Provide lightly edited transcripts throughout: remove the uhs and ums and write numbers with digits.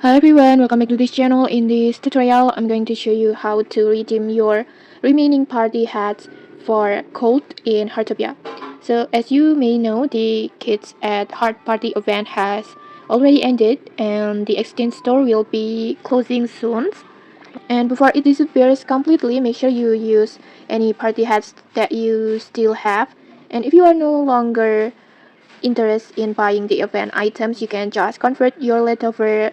Hi everyone, welcome back to this channel. In this tutorial, I'm going to show you how to redeem your remaining party hats for code in Heartopia. So as you may know, the Kids at Heart Party event has already ended and the exchange store will be closing soon. And before it disappears completely, make sure you use any party hats that you still have. And if you are no longer interested in buying the event items, you can just convert your leftover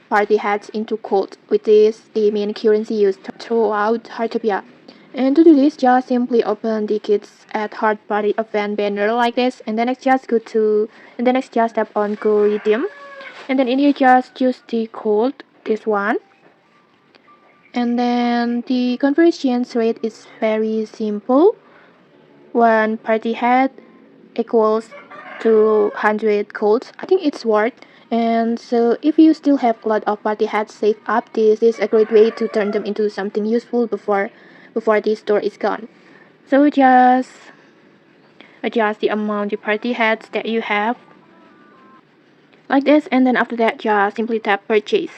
party hats into gold, which is the main currency used throughout Heartopia. And to do this, just simply open the Kids at Heart Party event banner like this, and then next just tap on Go Redeem, and then in here just choose the code, this one, and then the conversion rate is very simple. One party hat equals to 100 golds. I think it's worth. And so if you still have a lot of party hats saved up, this is a great way to turn them into something useful before the store is gone. So just adjust the amount of party hats that you have like this, and then after that just simply tap purchase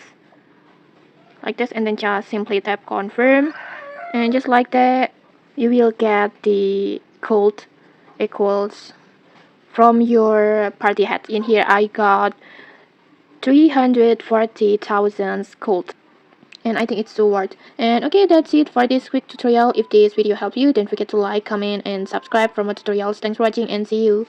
like this, and then just simply tap confirm, and just like that you will get the gold equals from your party hat. In here I got 340,000 gold, and I think it's so worth. And okay, that's it for this quick tutorial. If this video helped you, don't forget to like, comment, and subscribe for more tutorials. Thanks for watching, and see you.